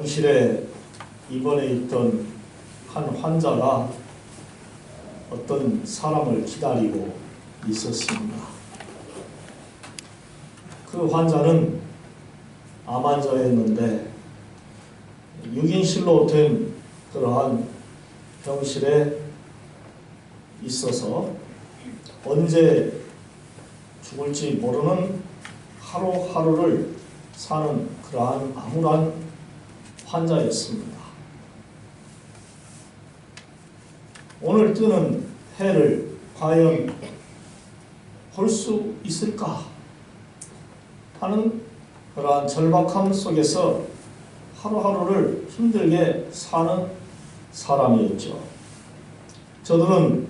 병실에 입원해 있던 한 환자가 어떤 사람을 기다리고 있었습니다. 그 환자는 암 환자였는데 6인실로 된 그러한 병실에 있어서 언제 죽을지 모르는 하루하루를 사는 그러한 암울한 환자였습니다. 오늘 뜨는 해를 과연 볼 수 있을까 하는 그러한 절박함 속에서 하루하루를 힘들게 사는 사람이었죠.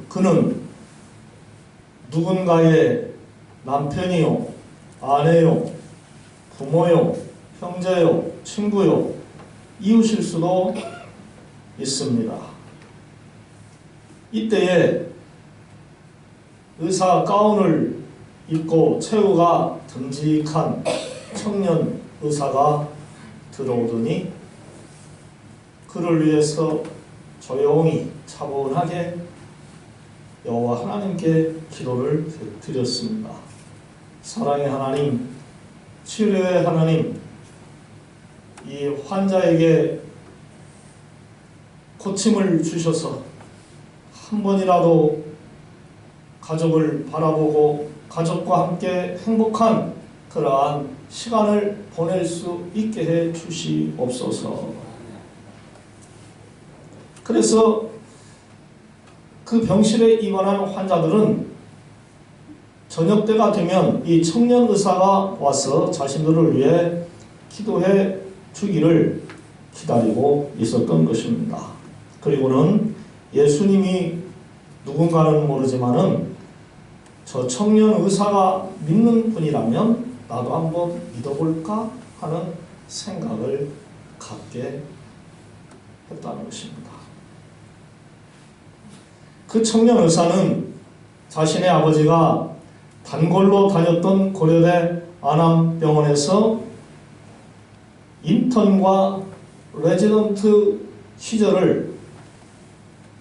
그는 누군가의 남편이요, 아내요, 부모요, 형제요, 친구요, 이웃일 수도 있습니다. 이때에 의사 가운을 입고 체구가 듬직한 청년 의사가 들어오더니 그를 위해서 조용히 차분하게 여호와 하나님께 기도를 드렸습니다. 사랑의 하나님, 치료의 하나님, 이 환자에게 고침을 주셔서 한 번이라도 가족을 바라보고 가족과 함께 행복한 그러한 시간을 보낼 수 있게 해 주시옵소서. 그래서 그 병실에 입원한 환자들은 저녁 때가 되면 이 청년 의사가 와서 자신들을 위해 기도해 주기를 기다리고 있었던 것입니다. 그리고는 예수님이 누군가는 모르지만은 저 청년 의사가 믿는 분이라면 나도 한번 믿어볼까 하는 생각을 갖게 했다는 것입니다. 그 청년 의사는 자신의 아버지가 단골로 다녔던 고려대 안암병원에서 인턴과 레지던트 시절을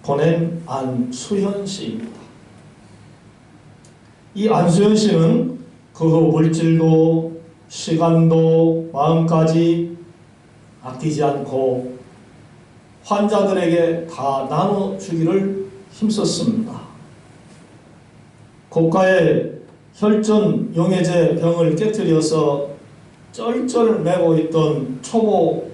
보낸 안수현 씨입니다. 이 안수현 씨는 그 물질도 시간도 마음까지 아끼지 않고 환자들에게 다 나눠주기를 힘썼습니다. 고가의 혈전 용해제 병을 깨뜨려서 쩔쩔매고 있던 초보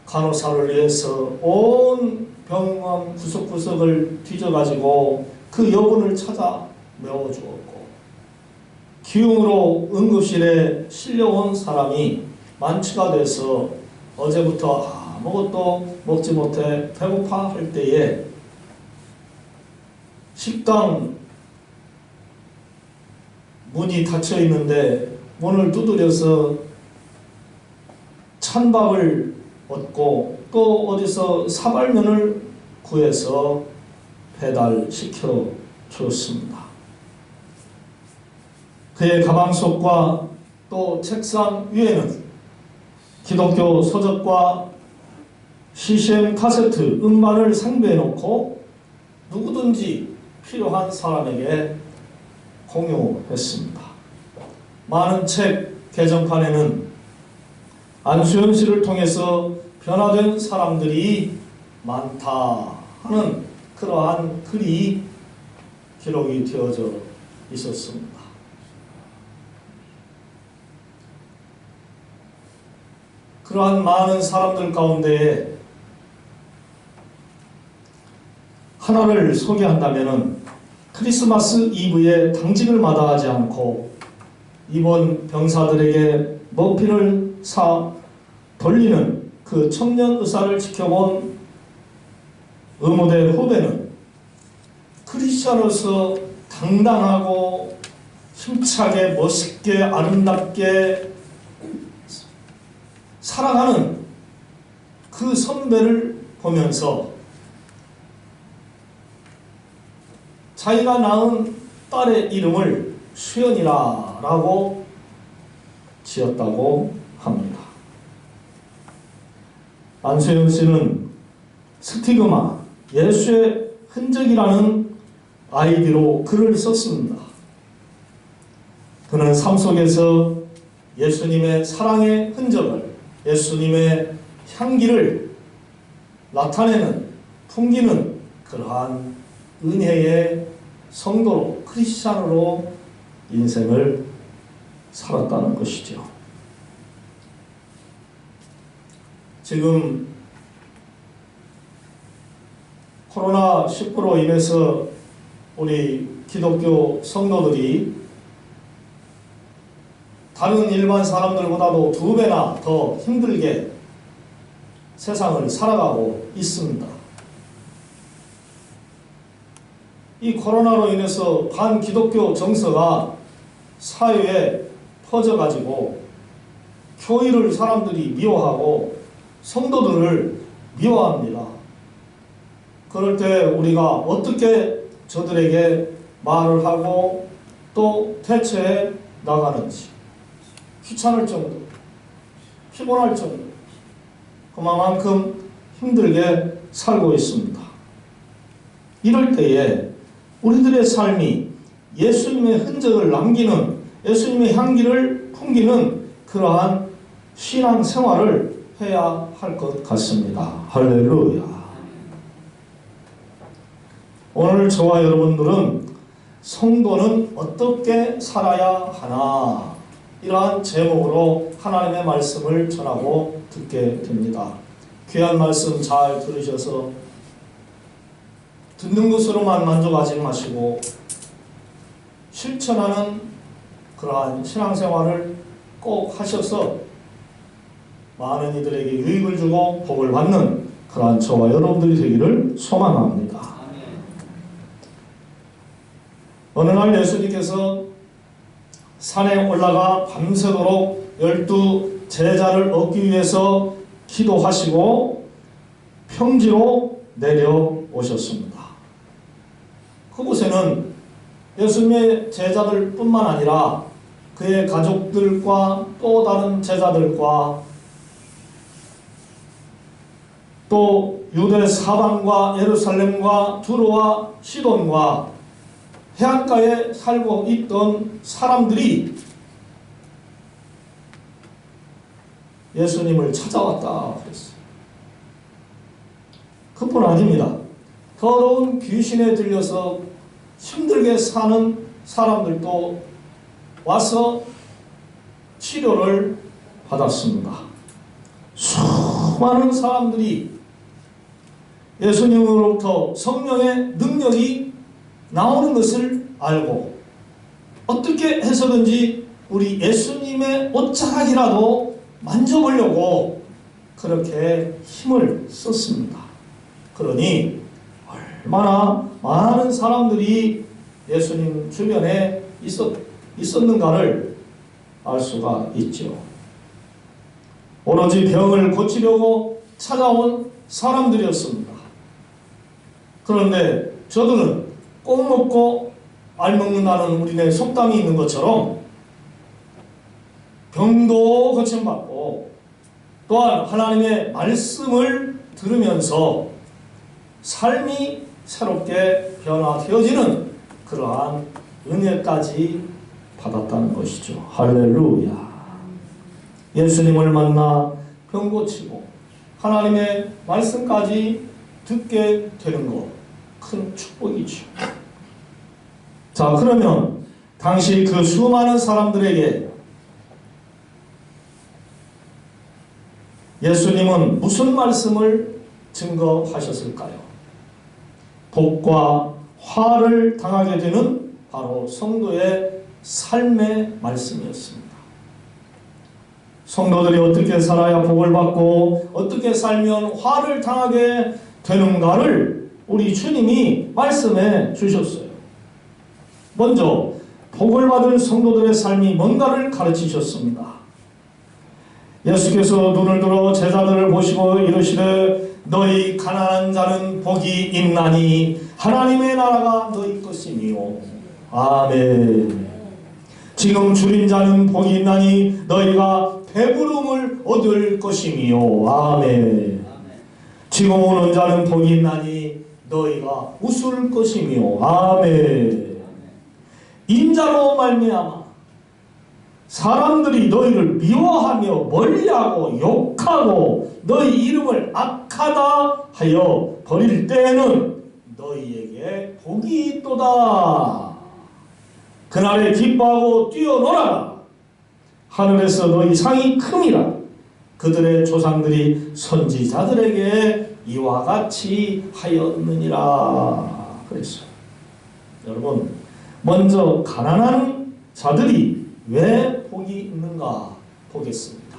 간호사를 위해서 온 병원 구석구석을 뒤져가지고 그 여분을 찾아 메워주었고, 기흉으로 응급실에 실려온 사람이 만취가 돼서 어제부터 아무것도 먹지 못해 배고파할 때에 식당 문이 닫혀 있는데 문을 두드려서 찬밥을 얻고 또 어디서 사발면을 구해서 배달시켜 주었습니다. 그의 가방 속과 또 책상 위에는 기독교 서적과 CCM 카세트 음반을 상비해 놓고 누구든지 필요한 사람에게 공유했습니다. 많은 책 게정판에는 안수현 씨를 통해서 변화된 사람들이 많다 하는 그러한 글이 기록이 되어져 있었습니다. 그러한 많은 사람들 가운데 하나를 소개한다면 크리스마스 이브에 당직을 마다하지 않고 입원 병사들에게 머핀을 사 돌리는 그 청년 의사를 지켜본 의무대 후배는 크리스천으로서 당당하고 힘차게 멋있게 아름답게 살아가는 그 선배를 보면서 자기가 낳은 딸의 이름을 수연이라고 지었다고 합니다. 안수영 씨는 스티그마, 예수의 흔적이라는 아이디로 글을 썼습니다. 그는 삶 속에서 예수님의 사랑의 흔적을, 예수님의 향기를 나타내는, 풍기는 그러한 은혜의 성도로, 크리스찬으로 인생을 살았다는 것이죠. 지금 코로나19로 인해서 우리 기독교 성도들이 다른 일반 사람들보다도 2배나 더 힘들게 세상을 살아가고 있습니다. 이 코로나로 인해서 반기독교 정서가 사회에 퍼져가지고 교회를 사람들이 미워하고 성도들을 미워합니다. 그럴 때 우리가 어떻게 저들에게 말을 하고 또 대처해 나가는지 귀찮을 정도, 피곤할 정도, 그만큼 힘들게 살고 있습니다. 이럴 때에 우리들의 삶이 예수님의 흔적을 남기는, 예수님의 향기를 풍기는 그러한 신앙 생활을 해야 할 것 같습니다. 할렐루야. 오늘 저와 여러분들은 성도는 어떻게 살아야 하나, 이러한 제목으로 하나님의 말씀을 전하고 듣게 됩니다. 귀한 말씀 잘 들으셔서 듣는 것으로만 만족하지 마시고 실천하는 그러한 신앙생활을 꼭 하셔서 많은 이들에게 유익을 주고 복을 받는 그러한 저와 여러분들이 되기를 소망합니다. 어느 날 예수님께서 산에 올라가 밤새도록 12 제자를 얻기 위해서 기도하시고 평지로 내려오셨습니다. 그곳에는 예수님의 제자들 뿐만 아니라 그의 가족들과 또 다른 제자들과 또 유대 사방과 예루살렘과 두로와 시돈과 해안가에 살고 있던 사람들이 예수님을 찾아왔다 그랬어요. 그뿐 아닙니다. 더러운 귀신에 들려서 힘들게 사는 사람들도 와서 치료를 받았습니다. 수많은 사람들이 예수님으로부터 성령의 능력이 나오는 것을 알고 어떻게 해서든지 우리 예수님의 옷자락이라도 만져보려고 그렇게 힘을 썼습니다. 그러니 얼마나 많은 사람들이 예수님 주변에 있었는가를 알 수가 있죠. 오로지 병을 고치려고 찾아온 사람들이었습니다. 그런데 저들은 꼭 먹고 알 먹는다는 우리네 속담이 있는 것처럼 병도 고침받고 또한 하나님의 말씀을 들으면서 삶이 새롭게 변화되어지는 그러한 은혜까지 받았다는 것이죠. 할렐루야. 예수님을 만나 병 고치고 하나님의 말씀까지 듣게 되는 것, 큰 축복이죠. 자, 그러면 당시 그 수많은 사람들에게 예수님은 무슨 말씀을 증거하셨을까요? 복과 화를 당하게 되는 바로 성도의 삶의 말씀이었습니다. 성도들이 어떻게 살아야 복을 받고 어떻게 살면 화를 당하게 되는가를 우리 주님이 말씀해 주셨어요. 먼저 복을 받을 성도들의 삶이 뭔가를 가르치셨습니다. 예수께서 눈을 들어 제자들을 보시고 이르시되 너희 가난한 자는 복이 있나니 하나님의 나라가 너희 것이니요. 아멘. 지금 줄인 자는 복이 있나니 너희가 배부름을 얻을 것이니요. 아멘. 지금 오는 자는 복이 있나니 너희가 웃을 것이며. 아멘. 인자로 말미암아 사람들이 너희를 미워하며 멀리하고 욕하고 너희 이름을 악하다 하여 버릴 때에는 너희에게 복이 있도다. 그날에 기뻐하고 뛰어놀아라. 하늘에서 너희 상이 큼이라. 그들의 조상들이 선지자들에게 이와 같이 하였느니라. 그랬어요. 여러분, 먼저 가난한 자들이 왜 복이 있는가 보겠습니다.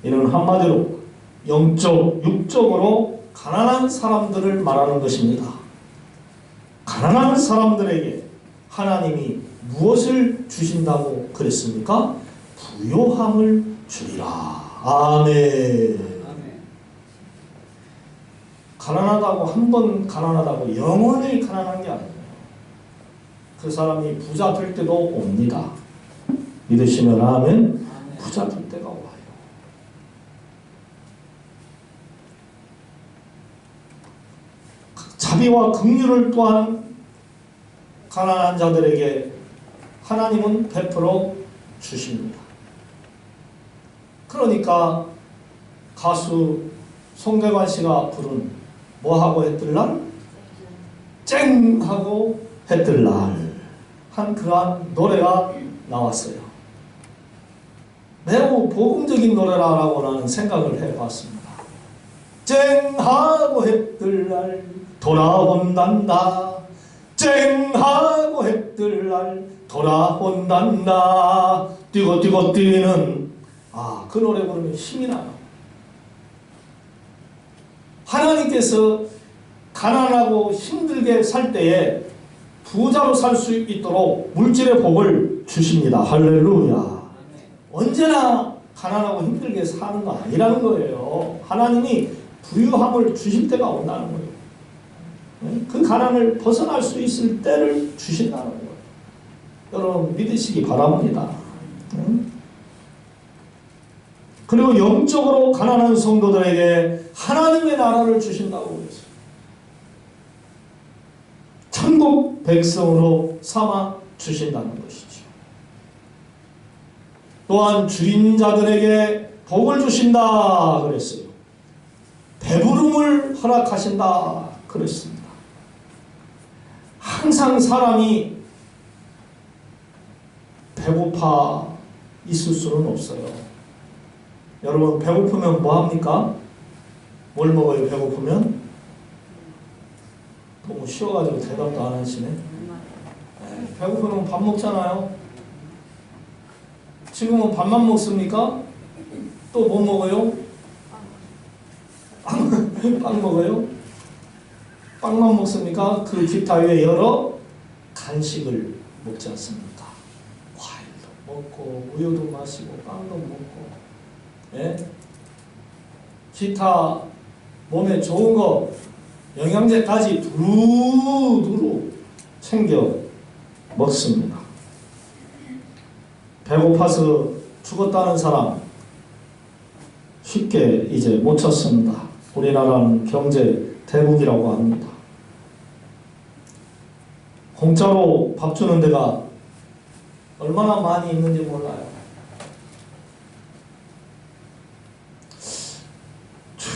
이는 한마디로 영적, 육적으로 가난한 사람들을 말하는 것입니다. 가난한 사람들에게 하나님이 무엇을 주신다고 그랬습니까? 부요함을 주리라. 아멘. 가난하다고 한 번 가난하다고 영원히 가난한 게 아니에요. 그 사람이 부자 될 때도 옵니다. 믿으시면 아멘. 부자 될 때가 와요. 자비와 긍휼을 또한 가난한 자들에게 하나님은 베풀어 주십니다. 그러니까 가수 송대관 씨가 부른 뭐하고 했들날? 쨍하고 했들날 한 그러한 노래가 나왔어요. 매우 복음적인 노래라고 나는 생각을 해봤습니다. 쨍하고 했들날 돌아온단다. 쨍하고 했들날 돌아온단다. 뛰고 뛰고 뛰는 그 노래 부르면 힘이 나요. 하나님께서 가난하고 힘들게 살 때에 부자로 살 수 있도록 물질의 복을 주십니다. 할렐루야. 언제나 가난하고 힘들게 사는 거 아니라는 거예요. 하나님이 부유함을 주실 때가 온다는 거예요. 그 가난을 벗어날 수 있을 때를 주신다는 거예요. 여러분 믿으시기 바랍니다. 그리고 영적으로 가난한 성도들에게 하나님의 나라를 주신다고 그랬어요. 천국 백성으로 삼아 주신다는 것이죠. 또한 줄인 자들에게 복을 주신다 그랬어요. 배부름을 허락하신다 그랬습니다. 항상 사람이 배고파 있을 수는 없어요. 여러분 배고프면 뭐합니까? 뭘 먹어요 배고프면? 너무 쉬워가지고 대답도 안 하시네. 배고프면 밥 먹잖아요. 지금은 밥만 먹습니까? 또 뭐 먹어요? 빵 먹어요? 빵만 먹습니까? 그 기타 외에 여러 간식을 먹지 않습니까? 과일도 먹고 우유도 마시고 빵도 먹고 기타 몸에 좋은 거 영양제까지 두루두루 챙겨 먹습니다. 배고파서 죽었다는 사람 쉽게 이제 못 찾습니다. 우리나라는 경제 대국이라고 합니다. 공짜로 밥 주는 데가 얼마나 많이 있는지 몰라요.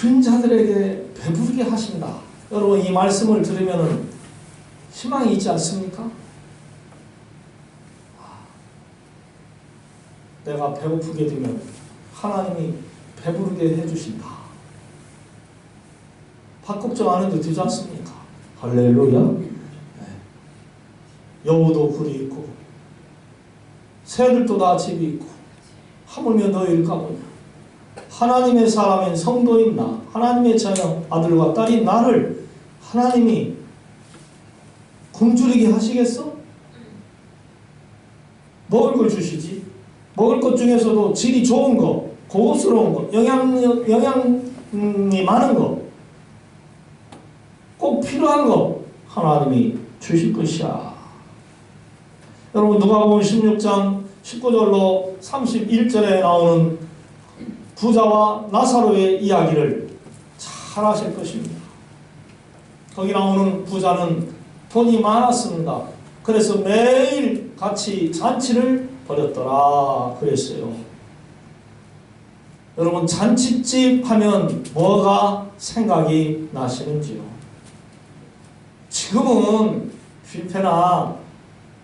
줄인 자들에게 배부르게 하신다. 여러분 이 말씀을 들으면 희망이 있지 않습니까? 내가 배고프게 되면 하나님이 배부르게 해주신다. 밥 걱정 안 해도 되지 않습니까? 할렐루야. 여우도 굴이 있고 새들도 다 집이 있고 하물며 너희일까 보냐. 하나님의 사람인 성도인 나, 하나님의 자녀 아들과 딸인 나를 하나님이 굶주리게 하시겠어? 먹을 걸 주시지. 먹을 것 중에서도 질이 좋은 거, 고급스러운 거, 영양이 많은 거, 꼭 필요한 거 하나님이 주실 것이야. 여러분 누가복음 16장 19절로 31절에 나오는 부자와 나사로의 이야기를 잘 잘하실 것입니다. 거기 나오는 부자는 돈이 많았습니다. 그래서 매일 같이 잔치를 벌였더라 그랬어요. 여러분, 잔치집 하면 뭐가 생각이 나시는지요? 지금은 뷔페나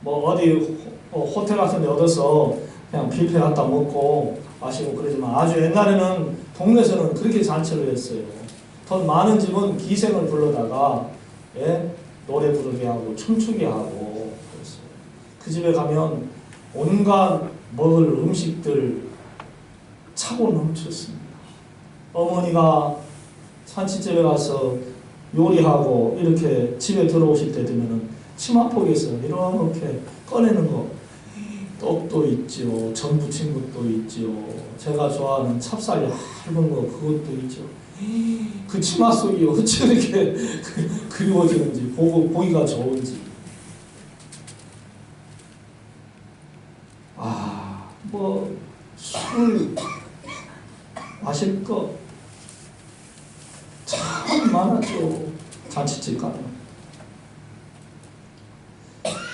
뭐 어디 호텔 같은 데 얻어서 그냥 뷔페 갖다 먹고 마시고 그러지만, 아주 옛날에는 동네에서는 그렇게 잔치를 했어요. 돈 많은 집은 기생을 불러다가 노래 부르게 하고 춤추게 하고 그랬어요. 그 집에 가면 온갖 먹을 음식들 차고 넘쳤습니다. 어머니가 잔치집에 가서 요리하고 이렇게 집에 들어오실 때 되면은 치마폭에서 이렇게 꺼내는 거, 떡도 있죠, 전 부친 것도 있죠, 제가 좋아하는 찹쌀 얇은 거 그것도 있죠. 그 치마 속이 어찌 이렇게 그리워지는지, 보기가 좋은지. 뭐 술 마실 거 참 많았죠. 잔치집 가면.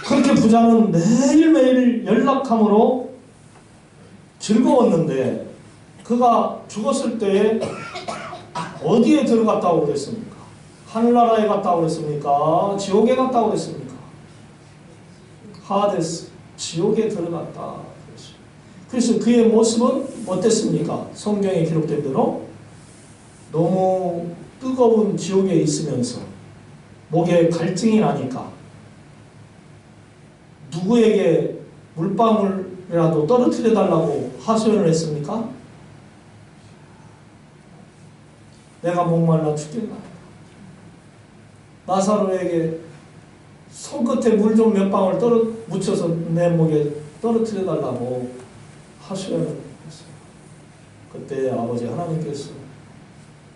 그렇게 부자는 매일매일 연락함으로 즐거웠는데, 그가 죽었을 때에 어디에 들어갔다고 그랬습니까? 하늘나라에 갔다고 그랬습니까? 지옥에 갔다고 그랬습니까? 하데스, 지옥에 들어갔다. 그래서 그의 모습은 어땠습니까? 성경에 기록된 대로 너무 뜨거운 지옥에 있으면서 목에 갈증이 나니까 누구에게 물방울이라도 떨어뜨려 달라고 하소연을 했습니까? 내가 목말라 죽겠나? 나사로에게 손끝에 물 좀 몇 방울 묻혀서 내 목에 떨어뜨려 달라고 하소연을 했어요. 그때 아버지 하나님께서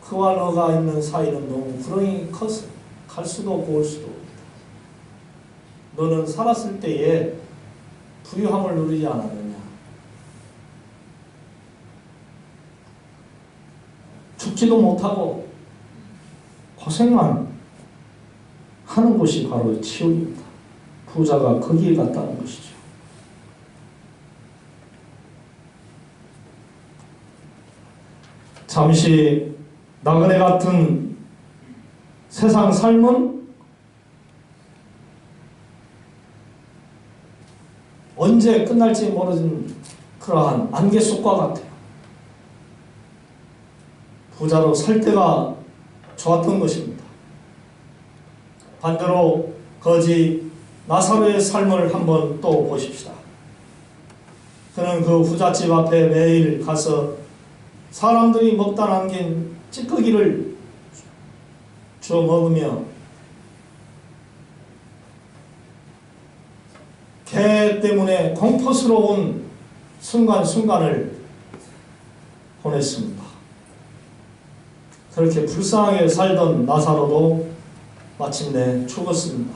그와 너가 있는 사이는 너무 구렁이 컸어. 갈 수도 없고 올 수도 없다. 너는 살았을 때에 부유함을 누리지 않았느냐? 죽지도 못하고 고생만 하는 곳이 바로 지옥입니다. 부자가 거기에 갔다는 것이죠. 잠시 나그네 같은 세상 삶은 언제 끝날지 모르는 그러한 안개 속과 같아요. 부자로 살 때가 좋았던 것입니다. 반대로 거지 나사로의 삶을 한번 또 보십시다. 그는 그 부잣집 앞에 매일 가서 사람들이 먹다 남긴 찌꺼기를 주워 먹으며 개 때문에 공포스러운 순간순간을 보냈습니다. 그렇게 불쌍하게 살던 나사로도 마침내 죽었습니다.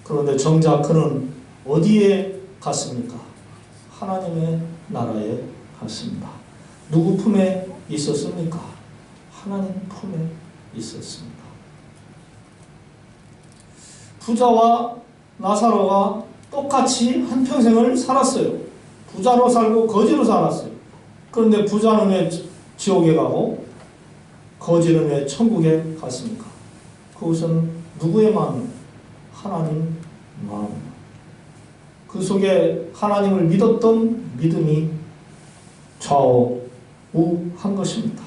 그런데 정작 그는 어디에 갔습니까? 하나님의 나라에 갔습니다. 누구 품에 있었습니까? 하나님 품에 있었습니다. 부자와 나사로가 똑같이 한평생을 살았어요. 부자로 살고 거지로 살았어요. 그런데 부자는 왜 지옥에 가고 거지는 왜 천국에 갔습니까? 그것은 누구의 마음? 하나님 마음. 그 속에 하나님을 믿었던 믿음이 좌우한 것입니다.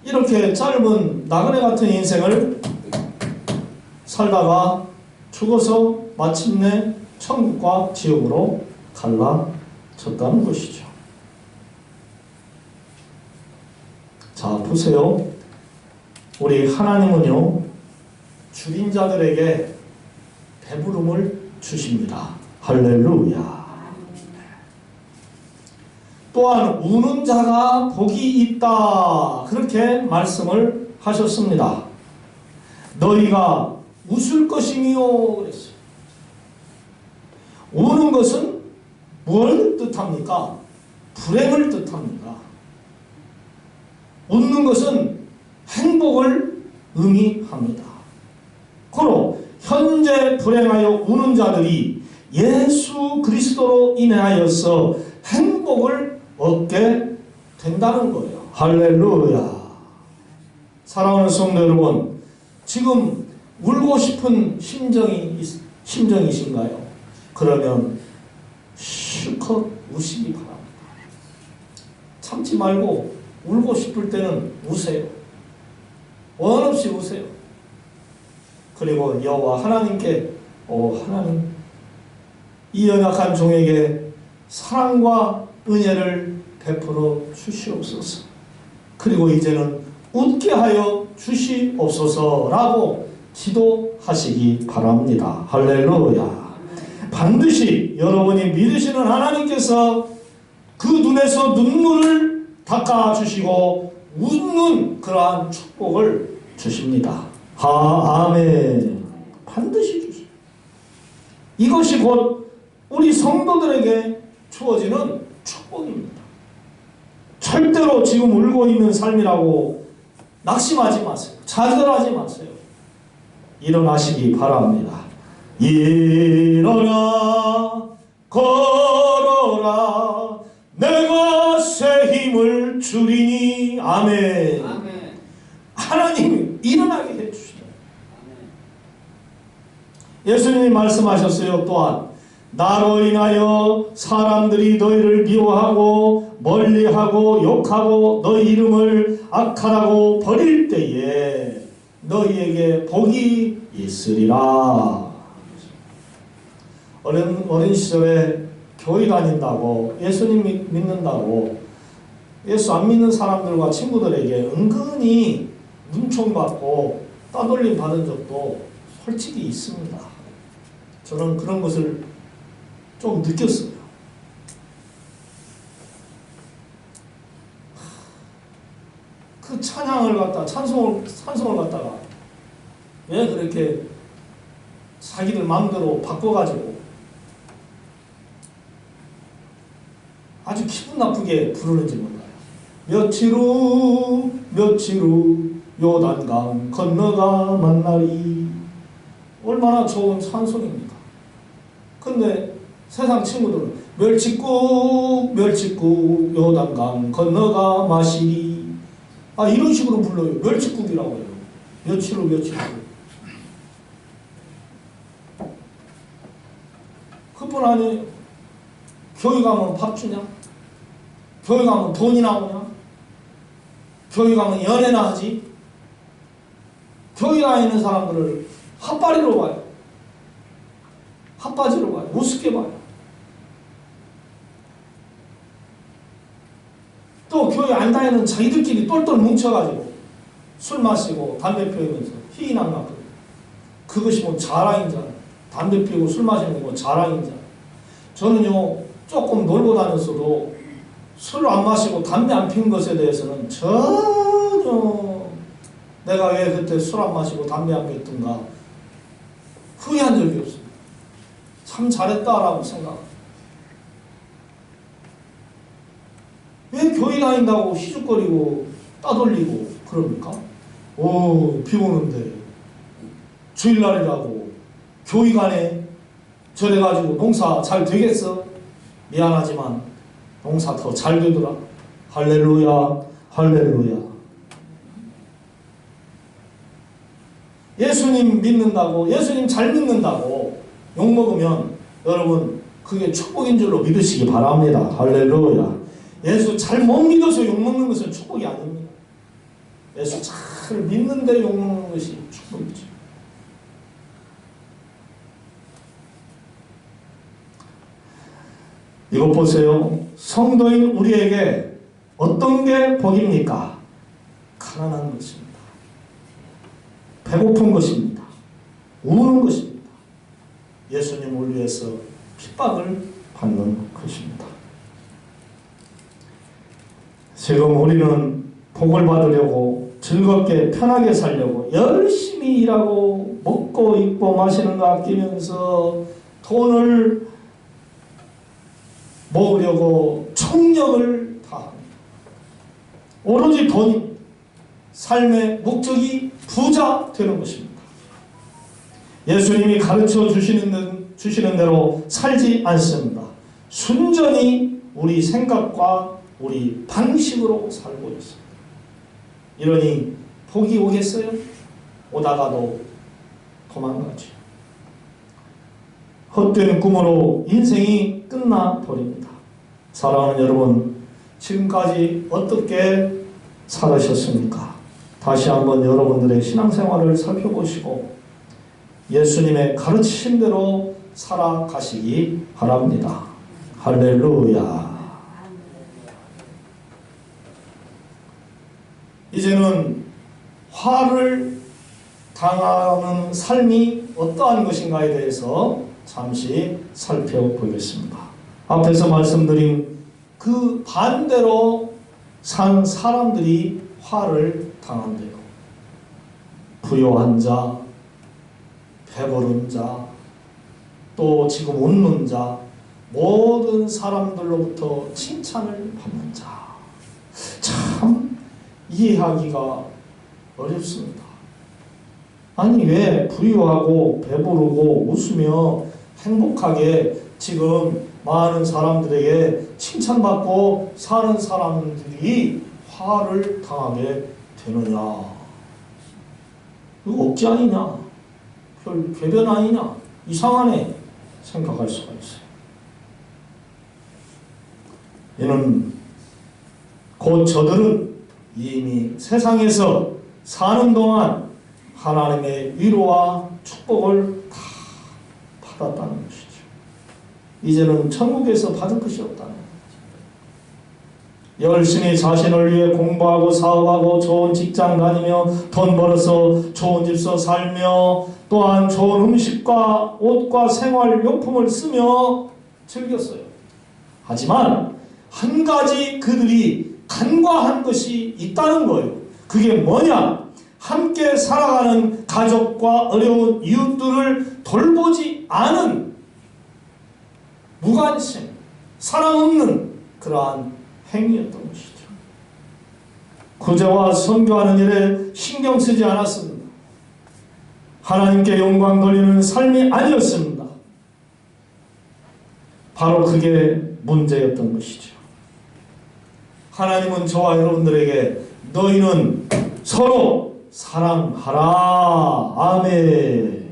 이렇게 짧은 나그네 같은 인생을 살다가 죽어서 마침내 천국과 지옥으로 갈라졌다는 것이죠. 자, 보세요. 우리 하나님은요, 죽인 자들에게 배부름을 주십니다. 할렐루야. 또한 우는 자가 복이 있다. 그렇게 말씀을 하셨습니다. 너희가 웃을 것이니요 그랬어요. 우는 것은 뭘 뜻합니까? 불행을 뜻합니다. 웃는 것은 행복을 의미합니다. 고로 현재 불행하여 우는 자들이 예수 그리스도로 인하여서 행복을 얻게 된다는 거예요. 할렐루야. 사랑하는 성도 여러분, 지금 울고 싶은 심정이신가요? 그러면 실컷 우시기 바랍니다. 참지 말고 울고 싶을 때는 우세요. 원 없이 우세요. 그리고 여호와 하나님께 하나님, 이 연약한 종에게 사랑과 은혜를 베풀어 주시옵소서. 그리고 이제는 웃게 하여 주시옵소서라고 기도하시기 바랍니다. 할렐루야. 반드시 여러분이 믿으시는 하나님께서 그 눈에서 눈물을 닦아주시고 웃는 그러한 축복을 주십니다. 아멘. 반드시 주십니다. 이것이 곧 우리 성도들에게 주어지는 축복입니다. 절대로 지금 울고 있는 삶이라고 낙심하지 마세요. 좌절하지 마세요. 일어나시기 바랍니다. 일어나 걸어라 내가 새 힘을 주리니. 아멘. 아멘. 하나님 일어나게 해주시죠. 예수님이 말씀하셨어요. 또한 나로 인하여 사람들이 너희를 미워하고 멀리하고 욕하고 너희 이름을 악하라고 버릴 때에 너희에게 복이 있으리라. 어린 시절에 교회 다닌다고, 예수님 믿는다고 예수 안 믿는 사람들과 친구들에게 은근히 눈총받고 따돌림 받은 적도 솔직히 있습니다. 저는 그런 것을 좀 느꼈어요. 그 찬양을 갖다 찬송을 갖다가 왜 그렇게 자기들 마음대로 바꿔가지고 아주 기분 나쁘게 부르는지 몰라요. 며칠 후 요단강 건너가 만나리. 얼마나 좋은 찬송입니까? 근데 세상 친구들은 멸치국 요단강 건너가 마시리. 이런 식으로 불러요. 멸치국이라고 해요. 며칠 후. 그뿐 아니에요. 교회 가면 밥 주냐? 교회 가면 돈이 나오냐? 교회 가면 연애나 하지? 교회 다니는 사람들을 핫바지로 봐요. 우습게 봐요. 또 교회 안 다니는 자기들끼리 똘똘 뭉쳐가지고 술 마시고 담배 피우면서 희희낙낙. 그것이 뭐 자랑인자. 담배 피우고 술 마시는 게 뭐 자랑인자. 저는요, 조금 놀고 다녔어도 술 안 마시고 담배 안 피운 것에 대해서는 전혀 내가 왜 그때 술 안 마시고 담배 안 피웠던가 후회한 적이 없습니다. 참 잘했다라고 생각합니다. 왜 교회 다닌다고 희죽거리고 따돌리고 그럽니까? 비 오는데 주일날이라고 교회 가네. 저래가지고 농사 잘 되겠어? 미안하지만 농사 더 잘 되더라. 할렐루야. 예수님 믿는다고, 예수님 잘 믿는다고 욕먹으면 여러분 그게 축복인 줄로 믿으시기 바랍니다. 할렐루야. 예수 잘 못 믿어서 욕먹는 것은 축복이 아닙니다. 예수 잘 믿는데 욕먹는 것이 축복이죠. 이것 보세요. 성도인 우리에게 어떤 게 복입니까? 가난한 것입니다. 배고픈 것입니다. 우는 것입니다. 예수님을 위해서 핍박을 받는 것입니다. 지금 우리는 복을 받으려고 즐겁게 편하게 살려고 열심히 일하고 먹고 입고 마시는 거 아끼면서 돈을 모으려고 총력을 다합니다. 오로지 돈입니다. 삶의 목적이 부자 되는 것입니다. 예수님이 가르쳐 주시는 대로 살지 않습니다. 순전히 우리 생각과 우리 방식으로 살고 있습니다. 이러니 복이 오겠어요? 오다가도 도망가죠. 헛된 꿈으로 인생이 끝나버립니다. 사랑하는 여러분, 지금까지 어떻게 살으셨습니까? 다시 한번 여러분들의 신앙생활을 살펴보시고 예수님의 가르치신대로 살아가시기 바랍니다. 할렐루야. 이제는 화를 당하는 삶이 어떠한 것인가에 대해서 잠시 살펴보겠습니다. 앞에서 말씀드린 그 반대로 산 사람들이 화를 당한대요. 부요한 자, 배부른 자, 또 지금 웃는 자, 모든 사람들로부터 칭찬을 받는 자. 참 이해하기가 어렵습니다. 아니 왜 부유하고 배부르고 웃으며 행복하게 지금 많은 사람들에게 칭찬받고 사는 사람들이 화를 당하게 되느냐? 이거 억지 아니냐? 별 궤변 아니냐? 이상하네 생각할 수가 있어요. 이는 곧 저들은 이미 세상에서 사는 동안 하나님의 위로와 축복을 다 받았다는 것이죠. 이제는 천국에서 받을 것이 없다는 거죠. 열심히 자신을 위해 공부하고 사업하고 좋은 직장 다니며 돈 벌어서 좋은 집서 살며 또한 좋은 음식과 옷과 생활용품을 쓰며 즐겼어요. 하지만 한 가지 그들이 간과한 것이 있다는 거예요. 그게 뭐냐? 함께 살아가는 가족과 어려운 이웃들을 돌보지 않은 무관심, 사랑 없는 그러한 행위였던 것이죠. 구제와 선교하는 일에 신경 쓰지 않았습니다. 하나님께 영광 돌리는 삶이 아니었습니다. 바로 그게 문제였던 것이죠. 하나님은 저와 여러분들에게 너희는 서로 사랑하라. 아멘.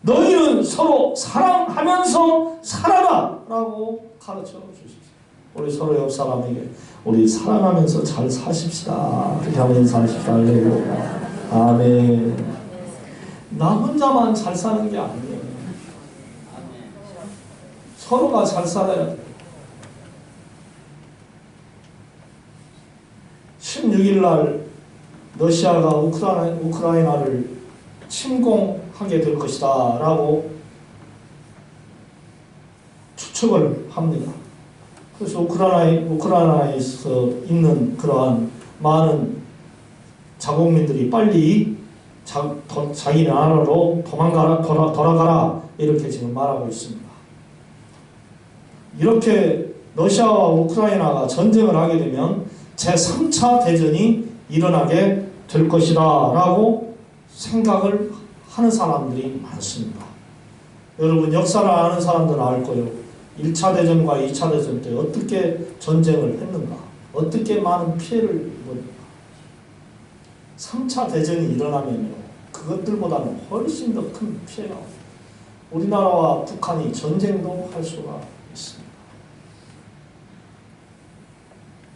너희는 서로 사랑하면서 살아라 라고 가르쳐 주십시오. 우리 서로 옆 사람에게 우리 사랑하면서 잘 사십시다. 그렇게 하면 인사하십시다. 할렐루야. 아멘. 나 혼자만 잘 사는 게 아니에요. 서로가 잘 살아야 돼요. 16일 날 러시아가 우크라이나를 침공하게 될 것이다 라고 추측을 합니다. 그래서 우크라이나에서 있는 그러한 많은 자국민들이 빨리 자기 나라로 돌아가라 이렇게 지금 말하고 있습니다. 이렇게 러시아와 우크라이나가 전쟁을 하게 되면 제3차 대전이 일어나게 될 것이다 라고 생각을 하는 사람들이 많습니다. 여러분 역사를 아는 사람들은 알 거예요. 1차 대전과 2차 대전 때 어떻게 전쟁을 했는가, 어떻게 많은 피해를 입었는가. 3차 대전이 일어나면요 그것들보다는 훨씬 더 큰 피해가 옵니다. 우리나라와 북한이 전쟁도 할 수가 있습니다.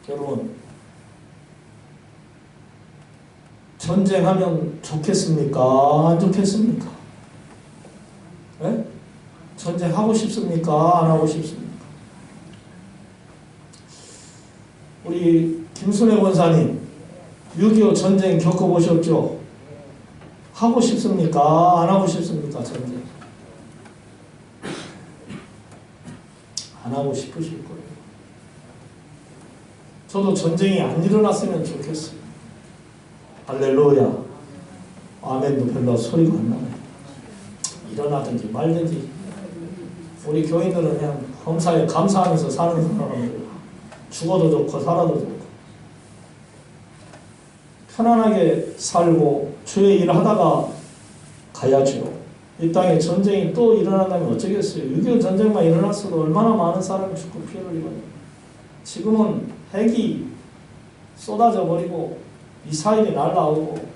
여러분 전쟁하면 좋겠습니까? 안 좋겠습니까? 네? 전쟁하고 싶습니까? 안 하고 싶습니까? 우리 김순애 권사님 6.25 전쟁 겪어보셨죠? 하고 싶습니까? 안 하고 싶습니까? 전쟁 안 하고 싶으실 거예요. 저도 전쟁이 안 일어났으면 좋겠어요. 할렐루야. 아멘도 별로 소리가 안 나네. 일어나든지 말든지 우리 교인들은 그냥 범사에 감사하면서 사는 사람들. 죽어도 좋고 살아도 좋고 편안하게 살고 주의 일을 하다가 가야죠. 이 땅에 전쟁이 또 일어난다면 어쩌겠어요. 6.25 전쟁만 일어났어도 얼마나 많은 사람이 죽고 피해를 입어요. 지금은 핵이 쏟아져 버리고 미사일이 날아오고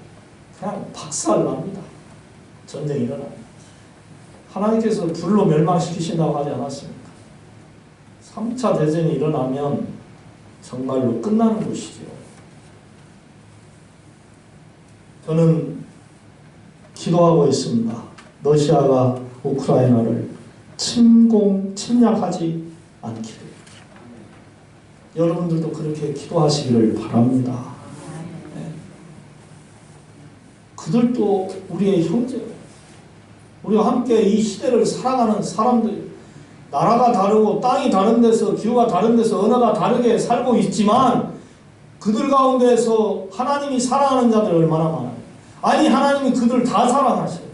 그냥 박살납니다. 전쟁이 일어나면. 하나님께서 불로 멸망시키신다고 하지 않았습니까? 3차 대전이 일어나면 정말로 끝나는 것이죠. 저는 기도하고 있습니다. 러시아가 우크라이나를 침략하지 않기를. 여러분들도 그렇게 기도하시기를 바랍니다. 네. 그들도 우리의 형제예요. 우리와 함께 이 시대를 살아가는 사람들, 나라가 다르고 땅이 다른 데서, 기후가 다른 데서, 언어가 다르게 살고 있지만 그들 가운데서 하나님이 사랑하는 자들 얼마나 많아요. 아니, 하나님이 그들 다 사랑하셔요.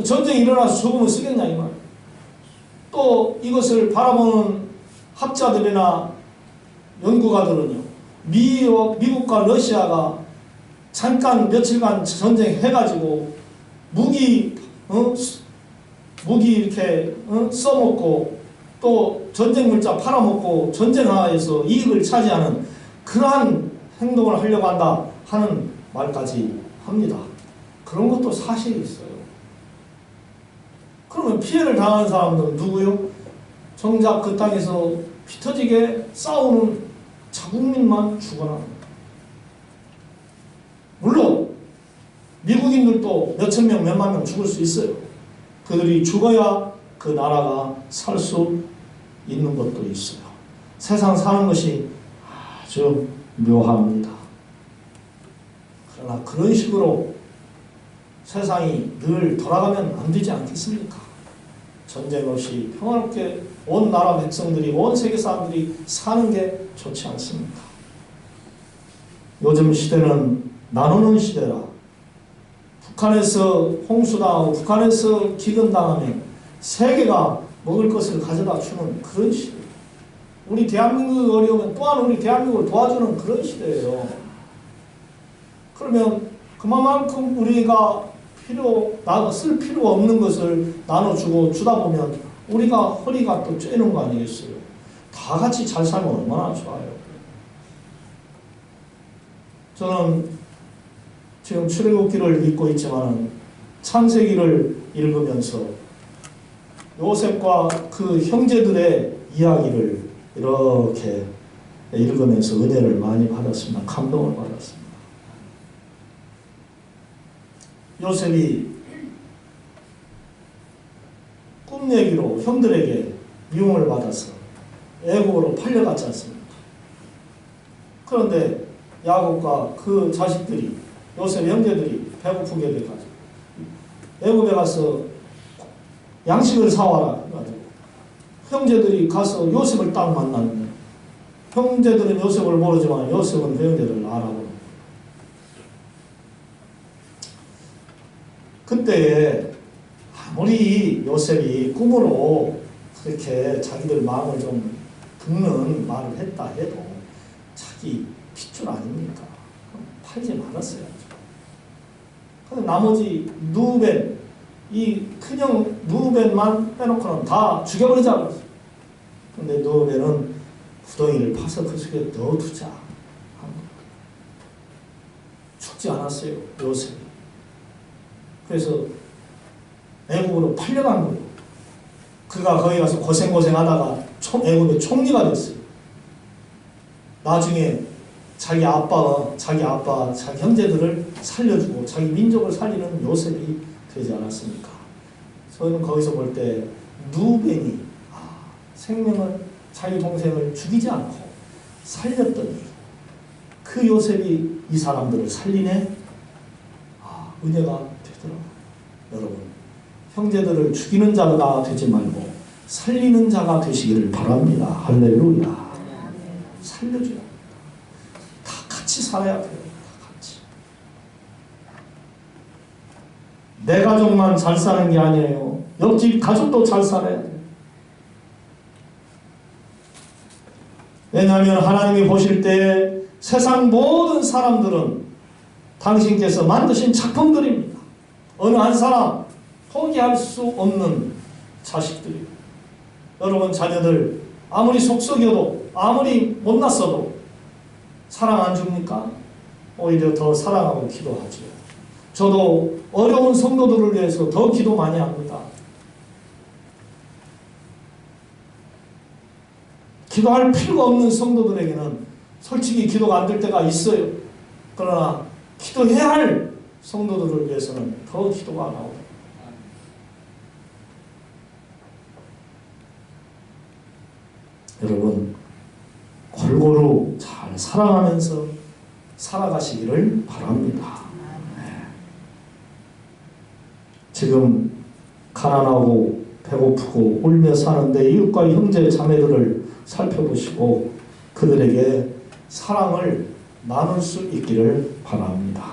전쟁이 일어나서 죽으면 쓰겠냐 이 말. 또 이것을 바라보는 학자들이나 연구가들은요, 미국과 러시아가 잠깐 며칠간 전쟁해가지고 무기 이렇게 써먹고 또 전쟁 물자 팔아먹고 전쟁하에서 이익을 차지하는 그러한 행동을 하려고 한다 하는 말까지 합니다. 그런 것도 사실이 있어요. 그러면 피해를 당하는 사람들은 누구요? 정작 그 땅에서 피터지게 싸우는 자국민만 죽어납니다. 물론 미국인들도 몇천 명, 몇만 명 죽을 수 있어요. 그들이 죽어야 그 나라가 살 수 있는 것도 있어요. 세상 사는 것이 아주 묘합니다. 그러나 그런 식으로 세상이 늘 돌아가면 안 되지 않겠습니까? 전쟁 없이 평화롭게 온 나라 백성들이, 온 세계 사람들이 사는 게 좋지 않습니까? 요즘 시대는 나누는 시대라. 북한에서 홍수당하고 북한에서 기근당하면 세계가 먹을 것을 가져다 주는 그런 시대. 우리 대한민국이 어려우면 또한 우리 대한민국을 도와주는 그런 시대예요. 그러면 그만큼 우리가 쓸 필요 없는 것을 나눠주고 주다 보면 우리가 허리가 또 쬐는 거 아니겠어요? 다 같이 잘 살면 얼마나 좋아요. 저는 지금 출애굽기를 읽고 있지만 창세기를 읽으면서 요셉과 그 형제들의 이야기를 이렇게 읽으면서 은혜를 많이 받았습니다. 감동을 받았습니다. 요셉이 꿈 얘기로 형들에게 미움을 받아서 애국으로 팔려갔지 않습니까? 그런데 야곱과 그 자식들이, 요셉 형제들이 배고프게 돼가지고 애굽에 가서 양식을 사와라 해가지고 형제들이 가서 요셉을 딱 만났는데 형제들은 요셉을 모르지만 요셉은 그 형제들을 알아보는. 그때에 아무리 요셉이 꿈으로 그렇게 자기들 마음을 좀 듣는 말을 했다 해도 자기 핏줄 아닙니까? 팔지 말았어야죠. 근데 나머지 누벤, 이 큰형 누벤만 빼놓고는 다 죽여버리자 그랬어요. 근데 누벤은 구덩이를 파서 그 속에 넣어두자. 죽지 않았어요, 요셉이. 그래서 애국으로 팔려간 거예요. 그가 거기 가서 고생하다가 애국의 총리가 됐어요. 나중에 자기 형제들을 살려주고 자기 민족을 살리는 요셉이 되지 않았습니까? 저는 거기서 볼 때 누벤이 생명을, 자기 동생을 죽이지 않고 살렸더니 그 요셉이 이 사람들을 살리네? 은혜가 되더라고요. 여러분, 형제들을 죽이는 자가 되지 말고 살리는 자가 되시기를 바랍니다. 할렐루야. 살려줘야 합니다. 다 같이 살아야 돼요. 다 같이. 내 가족만 잘 사는 게 아니에요. 옆집 가족도 잘 살아야 돼요. 왜냐하면 하나님이 보실 때 세상 모든 사람들은 당신께서 만드신 작품들입니다. 어느 한 사람 포기할 수 없는 자식들이에요. 여러분 자녀들 아무리 속썩여도 아무리 못났어도 사랑 안 줍니까? 오히려 더 사랑하고 기도하죠. 저도 어려운 성도들을 위해서 더 기도 많이 합니다. 기도할 필요가 없는 성도들에게는 솔직히 기도가 안 될 때가 있어요. 그러나 기도해야 할 성도들을 위해서는 더 기도가 나옵니다. 여러분 골고루 잘 사랑하면서 살아가시기를 바랍니다. 지금 가난하고 배고프고 울며 사는데 이웃과 형제 자매들을 살펴보시고 그들에게 사랑을 나눌 수 있기를 바랍니다.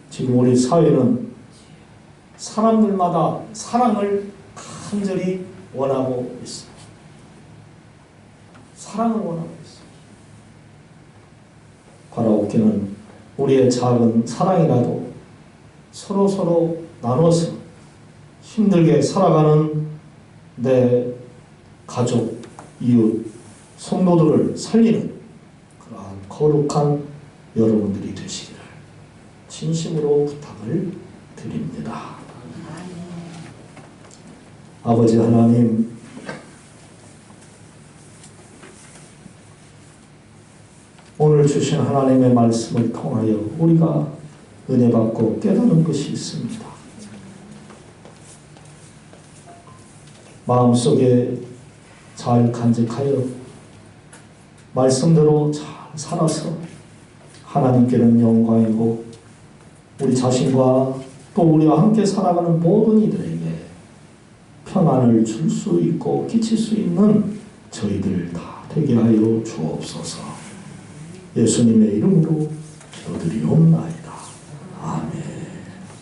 지금 우리 사회는 사람들마다 사랑을 간절히 원하고 있습니다. 사랑을 원하고 있습니다. 바라옵기는 우리의 작은 사랑이라도 서로 나눠서 힘들게 살아가는 내 가족, 이웃, 성도들을 살리는 그러한 거룩한 여러분들이 되시기를 진심으로 부탁을 드립니다. 아버지 하나님, 오늘 주신 하나님의 말씀을 통하여 우리가 은혜 받고 깨닫는 것이 있습니다. 마음속에 잘 간직하여 말씀대로 잘 살아서 하나님께는 영광이고 우리 자신과 또 우리와 함께 살아가는 모든 이들에게 평안을 줄 수 있고 끼칠 수 있는 저희들 다 되게 하여 주옵소서. 예수님의 이름으로 기도드리옵나이다.